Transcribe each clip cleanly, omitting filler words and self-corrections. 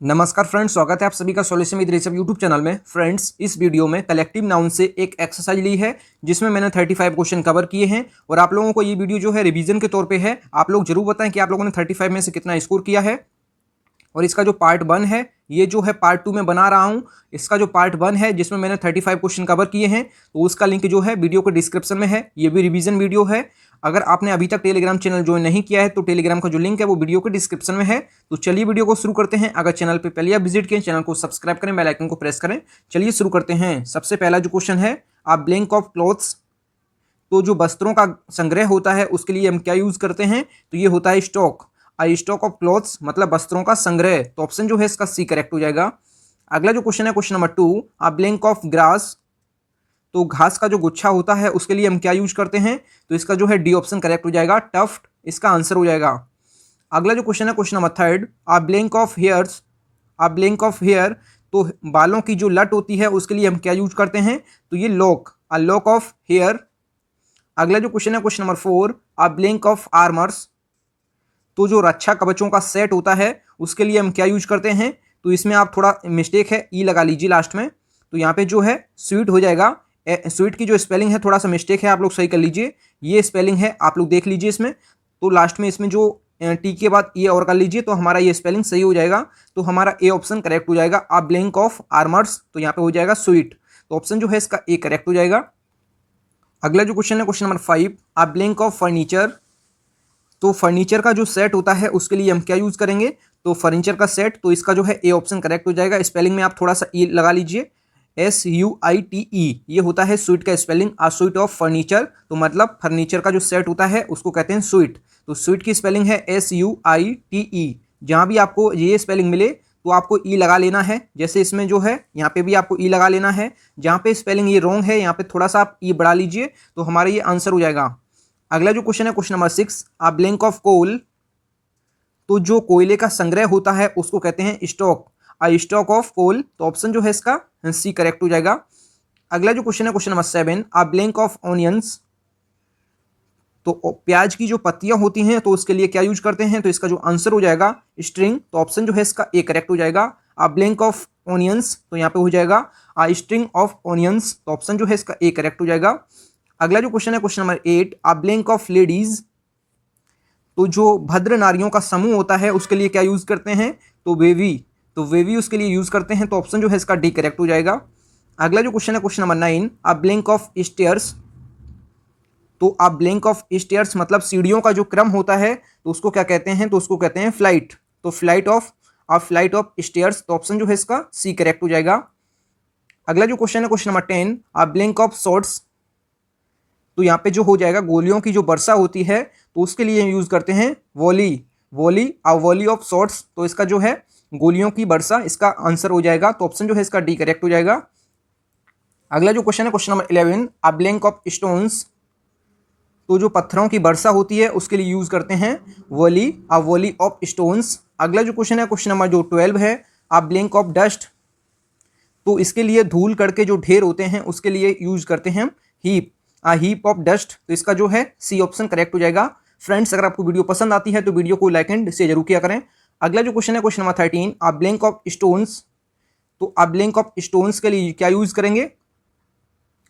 नमस्कार फ्रेंड्स, स्वागत है आप सभी का solution with Rishabh YouTube channel में। फ्रेंड्स, इस वीडियो में कलेक्टिव नाउन से एक एक्सरसाइज ली है जिसमें मैंने 35 क्वेश्चन कवर किए हैं और आप लोगों को ये वीडियो जो है रिवीजन के तौर पे है। आप लोग जरूर बताएं कि आप लोगों ने 35 में से कितना स्कोर किया है। और इसका जो पार्ट 1 है, ये जो है पार्ट 2 में बना रहा हूँ। इसका जो पार्ट 1 है जिसमें मैंने 35 क्वेश्चन कवर किए हैं, तो उसका लिंक जो है वीडियो के डिस्क्रिप्शन में है। ये भी रिवीजन वीडियो है। अगर आपने अभी तक टेलीग्राम चैनल ज्वाइन नहीं किया है तो टेलीग्राम का जो लिंक है वो वीडियो के डिस्क्रिप्शन में है। तो चलिए वीडियो को शुरू करते हैं। अगर चैनल पे पहले आप विजिट किए, चैनल को सब्सक्राइब करें, बेल आइकन को प्रेस करें। चलिए शुरू करते हैं। सबसे पहला जो क्वेश्चन है, आप ब्लैंक ऑफ क्लॉथ्स, तो जो वस्त्रों का संग्रह होता है उसके लिए हम क्या यूज करते हैं, तो ये होता है स्टॉक। स्टॉक ऑफ क्लॉथ्स मतलब वस्त्रों का संग्रह, तो ऑप्शन जो है इसका सी करेक्ट हो जाएगा। अगला जो क्वेश्चन है, क्वेश्चन नंबर 2, आप ब्लैंक ऑफ ग्रास, तो घास का जो गुच्छा होता है उसके लिए हम क्या यूज करते हैं, तो इसका जो है डी ऑप्शन करेक्ट हो जाएगा। टफ्ट इसका आंसर हो जाएगा। अगला जो क्वेश्चन है, क्वेश्चन नंबर 3, आप ब्लैंक ऑफ हेयर्स, आप ब्लैंक ऑफ हेयर, तो बालों की जो लट होती है उसके लिए हम क्या यूज करते हैं, तो ये lock, a lock of hair. अगला जो क्वेश्चन है, क्वेश्चन नंबर 4, आप ब्लैंक ऑफ आर्मर्स, तो जो रक्षा कवचों का सेट होता है उसके लिए हम क्या यूज करते हैं, तो इसमें आप थोड़ा मिस्टेक है, ई लगा लीजिए लास्ट में। तो यहाँ पे जो है स्वीट हो जाएगा। स्वीट की जो स्पेलिंग है थोड़ा सा मिस्टेक है, आप लोग सही कर लीजिए। ये स्पेलिंग है, आप लोग देख लीजिए इसमें। तो लास्ट में इसमें जो टी के बाद ये और कर लीजिए तो हमारा ये स्पेलिंग सही हो जाएगा। तो हमारा ए ऑप्शन करेक्ट हो जाएगा। आप ब्लैंक ऑफ आर्मर्स, तो यहाँ पे हो जाएगा स्वीट। तो ऑप्शन जो है इसका ए करेक्ट हो जाएगा। अगला जो क्वेश्चन है, क्वेश्चन नंबर 5, आप ब्लैंक ऑफ फर्नीचर, तो फर्नीचर का जो सेट होता है उसके लिए हम क्या यूज करेंगे, तो फर्नीचर का सेट, तो इसका जो है ए ऑप्शन करेक्ट हो जाएगा। स्पेलिंग में आप थोड़ा सा ई लगा लीजिए, SUITE, ये होता है स्वीट का spelling. A suite of furniture, तो मतलब फर्नीचर का जो सेट होता है उसको कहते हैं स्वीट। तो स्वीट की स्पेलिंग है SUITE। जहाँ भी आपको ये स्पेलिंग मिले तो आपको ई लगा लेना है। जैसे इसमें जो है यहाँ पे भी आपको ई लगा लेना है। जहाँ पे स्पेलिंग ये रॉन्ग है यहाँ पे थोड़ा सा आप ई बढ़ा लीजिए तो हमारा ये आंसर हो जाएगा। अगला जो क्वेश्चन है, क्वेश्चन नंबर 6, आप ब्लैंक ऑफ कोल, तो जो कोयले का संग्रह होता है उसको कहते हैं स्टॉक, स्टॉक ऑफ कोल। तो ऑप्शन जो है इसका सी करेक्ट हो जाएगा। अगला जो क्वेश्चन है, क्वेश्चन नंबर 7, आप ब्लैंक ऑफ ऑनियंस, तो प्याज की जो पत्तियां होती हैं तो उसके लिए क्या यूज करते हैं, तो इसका जो आंसर हो जाएगा स्ट्रिंग। तो ऑप्शन जो है इसका ए करेक्ट हो जाएगा। आप ब्लैंक ऑफ ऑनियंस, तो यहाँ पे हो जाएगा स्ट्रिंग ऑफ ऑनियंस। तो ऑप्शन जो है इसका ए करेक्ट हो जाएगा। अगला जो क्वेश्चन है, क्वेश्चन नंबर 8, आप ब्लैंक ऑफ लेडीज, तो जो भद्र नारियों का समूह होता है उसके लिए क्या यूज करते हैं, तो वेवी, तो वेवी उसके लिए यूज करते हैं। तो ऑप्शन जो है इसका डी करेक्ट हो जाएगा। अगला जो क्वेश्चन है, क्वेश्चन नंबर 9, आप ब्लैंक ऑफ स्टेयर्स, तो आप ब्लैंक ऑफ स्टेयर्स मतलब सीढ़ियों का जो क्रम होता है तो उसको क्या कहते हैं, तो उसको कहते हैं फ्लाइट। तो फ्लाइट ऑफ स्टेयर्स। तो ऑप्शन जो है इसका सी करेक्ट हो जाएगा। अगला जो क्वेश्चन है, क्वेश्चन नंबर 10, आप ब्लैंक ऑफ शॉट्स, तो यहाँ पे जो हो जाएगा गोलियों की जो वर्षा होती है तो उसके लिए यूज करते हैं वॉली, वॉली ऑफ शॉट्स। तो इसका जो है गोलियों की वर्षा, इसका आंसर हो जाएगा। तो ऑप्शन जो है इसका डी करेक्ट हो जाएगा। अगला जो क्वेश्चन है, क्वेश्चन नंबर 11, आप ब्लैंक ऑफ स्टोन्स, तो जो पत्थरों की वर्षा होती है उसके लिए यूज करते हैं वॉली ऑफ स्टोन्स। अगला जो क्वेश्चन है, क्वेश्चन नंबर जो 12 है, आप ब्लैंक ऑफ डस्ट, तो इसके लिए धूल कण के जो ढेर होते हैं उसके लिए यूज करते हैं हीप ऑफ डस्ट। तो इसका जो है सी ऑप्शन करेक्ट हो जाएगा। फ्रेंड्स, अगर आपको वीडियो पसंद आती है तो वीडियो को लाइक एंड शेयर जरूर किया करें। अगला जो क्वेश्चन है, क्वेश्चन नंबर 13, आप ब्लैंक ऑफ स्टोन्स, तो आप ब्लैंक ऑफ स्टोन्स के लिए क्या यूज करेंगे,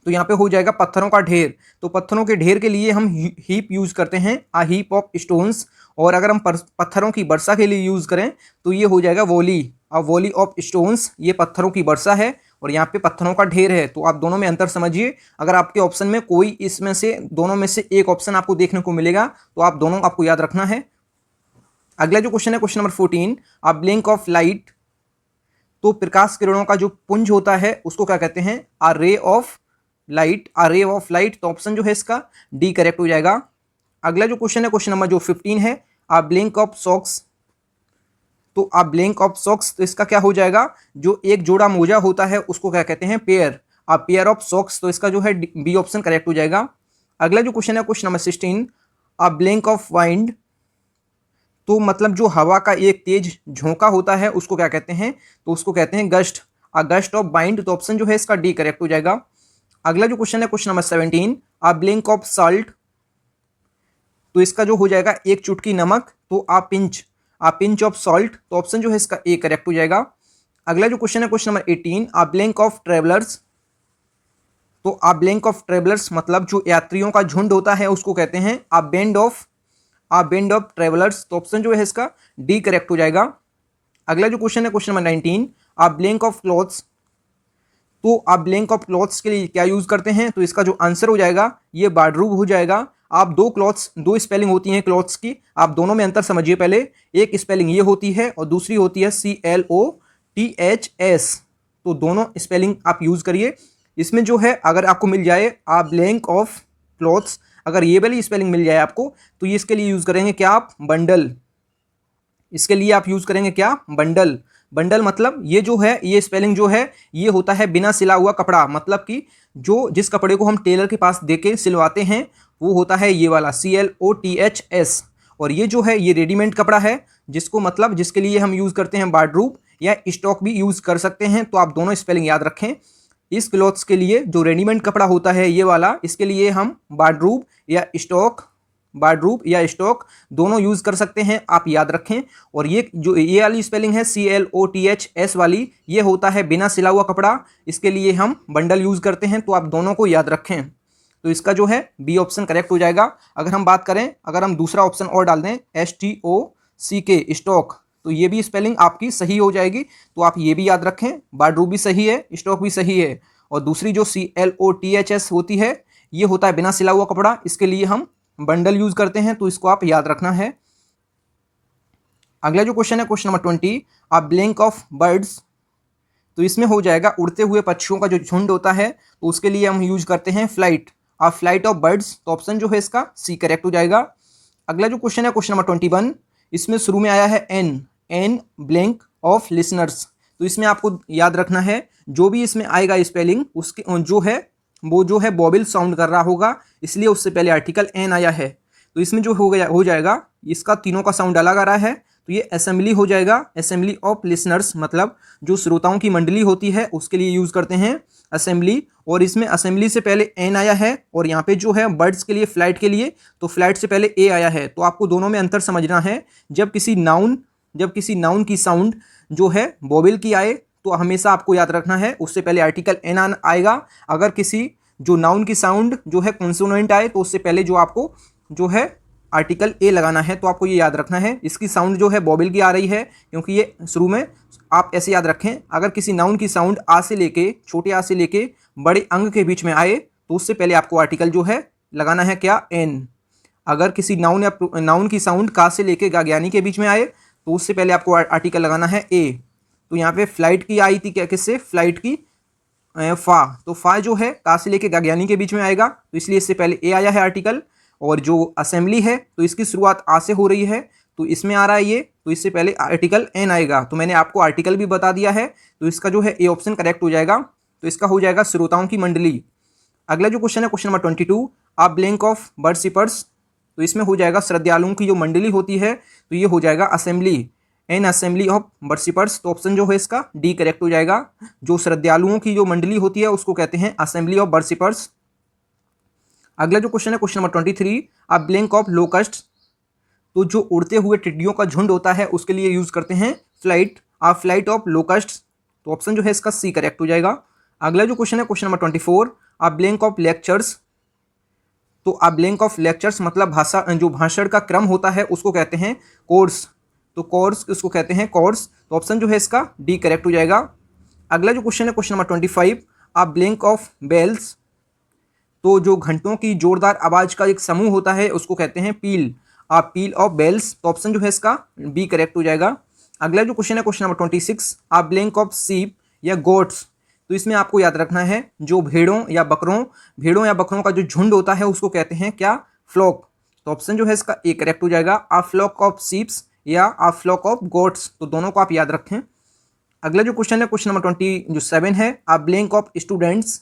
तो यहाँ पे हो जाएगा पत्थरों का ढेर। तो पत्थरों के ढेर के लिए हम हीप यूज करते हैं, हीप ऑफ स्टोन्स। और अगर हम पत्थरों की वर्षा के लिए यूज करें तो ये हो जाएगा वॉली ऑफ स्टोन्स। ये पत्थरों की वर्षा है और यहाँ पे पत्थरों का ढेर है। तो आप दोनों में अंतर समझिए। अगर आपके ऑप्शन में कोई इसमें से दोनों में से एक ऑप्शन आपको देखने को मिलेगा तो आप दोनों आपको याद रखना है। अगला जो क्वेश्चन है, क्वेश्चन नंबर 14, आप ब्लैंक ऑफ लाइट, तो प्रकाश किरणों का जो पुंज होता है उसको क्या कहते हैं, रे ऑफ लाइट। तो ऑप्शन जो है इसका डी करेक्ट हो जाएगा। अगला जो क्वेश्चन है, क्वेश्चन नंबर जो 15 है, आप ब्लैंक ऑफ सॉक्स, तो आप ब्लैंक ऑफ सॉक्स, तो इसका क्या हो जाएगा, जो एक जोड़ा मोजा होता है उसको क्या कहते हैं, पेयर ऑफ सॉक्स। तो इसका जो है बी ऑप्शन करेक्ट हो जाएगा। अगला जो क्वेश्चन है, क्वेश्चन नंबर 16, आप ब्लैंक ऑफ वाइंड, तो मतलब जो हवा का एक तेज झोंका होता है उसको क्या कहते हैं, तो उसको कहते हैं गस्ट ऑफ वाइंड। तो ऑप्शन जो है इसका डी करेक्ट हो जाएगा। अगला जो क्वेश्चन है, क्वेश्चन नंबर 17, आप ब्लैंक ऑफ सॉल्ट, तो इसका जो हो जाएगा एक चुटकी नमक, तो आप pinch a pinch of salt, तो ऑप्शन जो है इसका ए करेक्ट हो जाएगा। अगला जो क्वेश्चन है question number 18, a blank of travellers. तो आ ब्लैंक ऑफ ट्रेवलर्स मतलब जो यात्रियों का झुंड होता है उसको कहते हैं आ बैंड ऑफ ट्रेवलर्स, तो ऑप्शन जो है इसका डी करेक्ट हो जाएगा। अगला जो क्वेश्चन है question number 19, a blank of clothes. तो आप ब्लैंक ऑफ क्लॉथ्स के लिए क्या यूज करते हैं, तो इसका जो आंसर हो जाएगा ये वार्डरोब हो जाएगा। आप दो स्पेलिंग होती हैं क्लॉथ्स की, आप दोनों में अंतर समझिए। पहले एक स्पेलिंग ये होती है और दूसरी होती है CLOTHS, तो दोनों स्पेलिंग आप यूज करिए। इसमें जो है अगर आपको मिल जाए आ ब्लैंक ऑफ क्लॉथ्स, अगर ये वाली स्पेलिंग मिल जाए आपको, तो ये इसके लिए यूज करेंगे क्या आप, बंडल। इसके लिए आप यूज करेंगे क्या, बंडल। बंडल मतलब ये जो है ये स्पेलिंग जो है ये होता है बिना सिला हुआ कपड़ा, मतलब कि जो जिस कपड़े को हम टेलर के पास देके सिलवाते हैं वो होता है ये वाला CLOTHS। और ये जो है ये रेडीमेड कपड़ा है जिसको मतलब जिसके लिए हम यूज करते हैं वार्डरोब या स्टॉक भी यूज कर सकते हैं। तो आप दोनों स्पेलिंग याद रखें। इस क्लॉथ्स के लिए जो रेडीमेड कपड़ा होता है ये वाला, इसके लिए हम वार्डरोब या स्टॉक दोनों यूज कर सकते हैं, आप याद रखें। और ये वाली स्पेलिंग है CLOTHS वाली, ये होता है बिना सिला हुआ कपड़ा, इसके लिए हम बंडल यूज करते हैं। तो आप दोनों को याद रखें। तो इसका जो है बी ऑप्शन करेक्ट हो जाएगा। अगर हम बात करें, अगर हम दूसरा ऑप्शन और डाल दें STOCK स्टॉक, तो ये भी स्पेलिंग आपकी सही हो जाएगी। तो आप ये भी याद रखें, वार्डरोब भी सही है, स्टॉक भी सही है। और दूसरी जो CLOTHS होती है ये होता है बिना सिला हुआ कपड़ा, इसके लिए हम बंडल यूज करते हैं। तो इसको आप याद रखना है। अगला जो क्वेश्चन है question number 20, a blank of birds. तो इसमें हो जाएगा उड़ते हुए पक्षियों का जो झुंड होता है, तो उसके लिए हम यूज करते हैं flight, a flight of birds, तो ऑप्शन जो है इसका सी करेक्ट हो जाएगा। अगला जो क्वेश्चन है क्वेश्चन नंबर 21, इसमें शुरू में आया है एन ब्लैंक ऑफ लिसनर्स। तो इसमें आपको याद रखना है जो भी इसमें आएगा स्पेलिंग उसके जो है वोवेल साउंड कर रहा होगा, इसलिए उससे पहले आर्टिकल एन आया है। तो इसमें जो हो जाएगा इसका तीनों का साउंड अलग आ रहा है, तो ये असेंबली हो जाएगा। असेंबली ऑफ लिसनर्स मतलब जो श्रोताओं की मंडली होती है उसके लिए यूज करते हैं असेंबली। और इसमें असेंबली से पहले एन आया है, और यहाँ पे जो है बर्ड्स के लिए फ्लाइट के लिए तो फ्लाइट से पहले ए आया है। तो आपको दोनों में अंतर समझना है। जब किसी नाउन की साउंड जो है वोवेल की आए तो हमेशा आपको याद रखना है उससे पहले आर्टिकल एन आएगा। अगर किसी जो नाउन की साउंड जो है कॉन्सोनेंट आए तो उससे पहले जो आपको जो है आर्टिकल ए लगाना है। तो आपको ये याद रखना है। इसकी साउंड जो है वोवेल की आ रही है क्योंकि ये शुरू में, आप ऐसे याद रखें, अगर किसी नाउन की साउंड आ से लेके छोटे आ से लेके बड़े अंग के बीच में आए तो उससे पहले आपको आर्टिकल जो है लगाना है क्या, एन। अगर किसी नाउन की साउंड का से लेके गाग्यानी के बीच में आए तो उससे पहले आपको आर्टिकल लगाना है ए। तो यहाँ पे फ्लाइट की आई थी क्या, किससे, फ्लाइट की फा, तो फा जो है का से लेके गाग्यानी के बीच में आएगा, तो इसलिए इससे पहले ए आया है आर्टिकल। और जो असेंबली है तो इसकी शुरुआत आ से हो रही है तो इसमें आ रहा है ये, तो इससे पहले आर्टिकल एन आएगा। तो मैंने आपको आर्टिकल भी बता दिया है, तो इसका जो है ए ऑप्शन करेक्ट हो जाएगा। तो इसका हो जाएगा श्रोताओं की मंडली। अगला जो क्वेश्चन है question number 22, a blank of worshippers. तो इसमें हो जाएगा श्रद्धालुओं की जो मंडली होती है तो ये हो जाएगा assembly, N assembly of worshippers. तो ऑप्शन जो है इसका डी करेक्ट हो जाएगा। जो श्रद्धालुओं की जो मंडली होती है उसको कहते हैं असेंबली ऑफ वर्शिपर्स। अगला जो क्वेश्चन है question number 23, a blank of locust. तो जो उड़ते हुए टिड्डियों का झुंड होता है उसके लिए यूज करते हैं flight, a flight of locust. तो ऑप्शन जो है इसका सी करेक्ट हो जाएगा। अगला जो क्वेश्चन है question number 24, a blank of lectures. तो आ ब्लैंक ऑफ लेक्चर्स मतलब जो भाषण का क्रम होता है उसको कहते हैं कोर्स। तो कोर्स उसको कहते हैं कोर्स। तो ऑप्शन जो है इसका डी करेक्ट हो जाएगा। अगला जो क्वेश्चन है question number 25, a blank of bells. तो जो घंटों की जोरदार आवाज का एक समूह होता है उसको कहते हैं पील, आ पील ऑफ बेल्स। तो ऑप्शन जो है इसका बी करेक्ट हो जाएगा। अगला जो क्वेश्चन है question number 26, a blank of sheep या गोट्स। तो इसमें आपको याद रखना है जो भेड़ों या बकरों का जो झुंड होता है उसको कहते हैं क्या, फ्लॉक। तो ऑप्शन जो है इसका ए करेक्ट हो जाएगा, आ फ्लॉक ऑफ सीप्स या आ फ्लॉक ऑफ गोट्स। तो दोनों को आप याद रखें। अगला जो क्वेश्चन है क्वेश्चन नंबर 27 है, आ ब्लैंक ऑफ स्टूडेंट्स।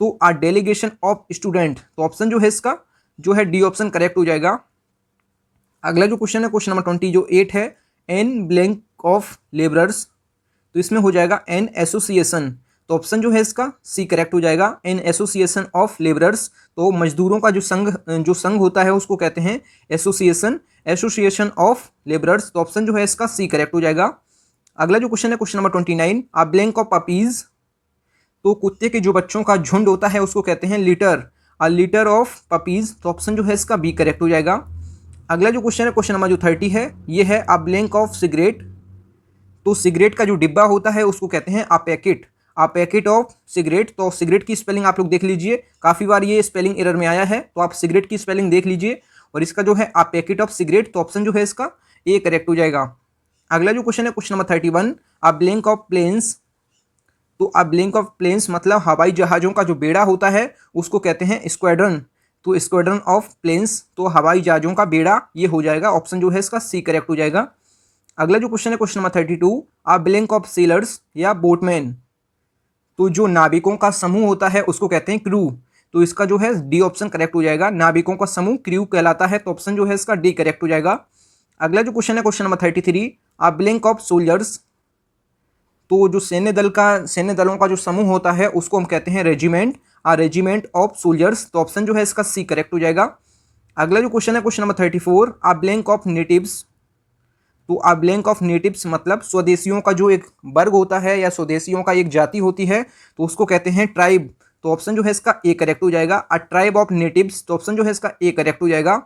तो आ डेलीगेशन ऑफ स्टूडेंट। तो ऑप्शन जो है इसका जो है डी ऑप्शन करेक्ट हो जाएगा। अगला जो क्वेश्चन है क्वेश्चन नंबर 28 है, एन ब्लैंक ऑफ लेबरर्स। तो इसमें हो जाएगा एन एसोसिएशन। तो ऑप्शन जो है इसका सी करेक्ट हो जाएगा। इन एसोसिएशन ऑफ लेबरर्स, तो मजदूरों का जो संघ होता है उसको कहते हैं एसोसिएशन ऑफ लेबरर्स, तो ऑप्शन जो है इसका सी करेक्ट हो जाएगा। अगला जो क्वेश्चन है question number 29, a blank of puppies, तो कुत्ते के जो बच्चों का झुंड होता है उसको कहते हैं litre, a litre of puppies, तो ऑप्शन जो है इसका बी करेक्ट हो जाएगा। अगला जो क्वेश्चन है क्वेश्चन नंबर जो 30 है, ये है अ ब्लैंक ऑफ सिगरेट, तो सिगरेट का जो डिब्बा होता है उसको कहते हैं अ पैकेट ऑफ सिगरेट, तो सिगरेट की स्पेलिंग आप लोग देख लीजिए, काफ़ी बार ये स्पेलिंग एरर में आया है, तो आप सिगरेट की स्पेलिंग देख लीजिए और इसका जो है अ पैकेट ऑफ सिगरेट, तो ऑप्शन जो है इसका ए करेक्ट हो जाएगा। अगला जो क्वेश्चन है question number 31, a blank of planes, तो अ ब्लैंक ऑफ प्लेन्स मतलब हवाई जहाज़ों का जो बेड़ा होता है उसको कहते हैं स्क्वाड्रन, तो स्क्वाड्रन ऑफ प्लेन्स, तो हवाई जहाज़ों का बेड़ा ये हो जाएगा, ऑप्शन जो है इसका सी करेक्ट हो जाएगा। अगला जो क्वेश्चन है question number 32, a blank of sellers या बोटमैन, तो जो नाविकों का समूह होता है उसको कहते हैं क्रू, तो इसका जो है डी ऑप्शन करेक्ट हो जाएगा, नाविकों का समूह क्रू कहलाता है, तो ऑप्शन जो है इसका डी करेक्ट हो जाएगा। अगला जो क्वेश्चन है question number 33, a blank of soldiers, तो जो सैन्य दलों का जो समूह होता है उसको हम कहते हैं regiment, a regiment of soldiers, तो ऑप्शन जो है इसका सी करेक्ट हो जाएगा। अगला जो क्वेश्चन है question number 34, a blank of natives, तो अ ब्लैंक ऑफ नेटिव्स मतलब स्वदेशियों का जो एक वर्ग होता है या स्वदेशियों का एक जाति होती है तो उसको कहते हैं ट्राइब, तो ऑप्शन जो है इसका ए करेक्ट हो जाएगा, अ ट्राइब ऑफ नेटिव्स, तो ऑप्शन जो है इसका ए करेक्ट हो जाएगा।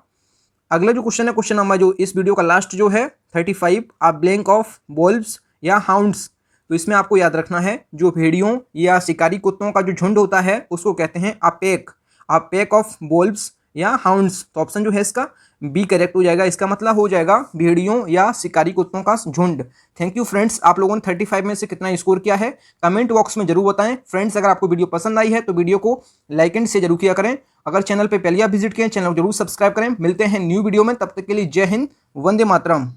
अगला जो क्वेश्चन है क्वेश्चन नंबर जो इस वीडियो का लास्ट जो है 35, अ ब्लैंक ऑफ वोल्व्स या हाउंड्स, तो इसमें आपको याद रखना है जो भेड़ियों या शिकारी कुत्तों का जो झुंड होता है उसको कहते हैं अ पैक ऑफ वोल्व्स या हाउंड्स, तो ऑप्शन जो है इसका बी करेक्ट हो जाएगा, इसका मतलब हो जाएगा भेड़ियों या शिकारी कुत्तों का झुंड। थैंक यू फ्रेंड्स, आप लोगों ने 35 में से कितना स्कोर किया है कमेंट बॉक्स में जरूर बताएं। फ्रेंड्स अगर आपको वीडियो पसंद आई है तो वीडियो को लाइक एंड शेयर जरूर किया करें, अगर चैनल पे पहले आप विजिट किए चैनल को जरूर सब्सक्राइब करें। मिलते हैं न्यू वीडियो में, तब तक के लिए जय हिंद, वंदे मातरम।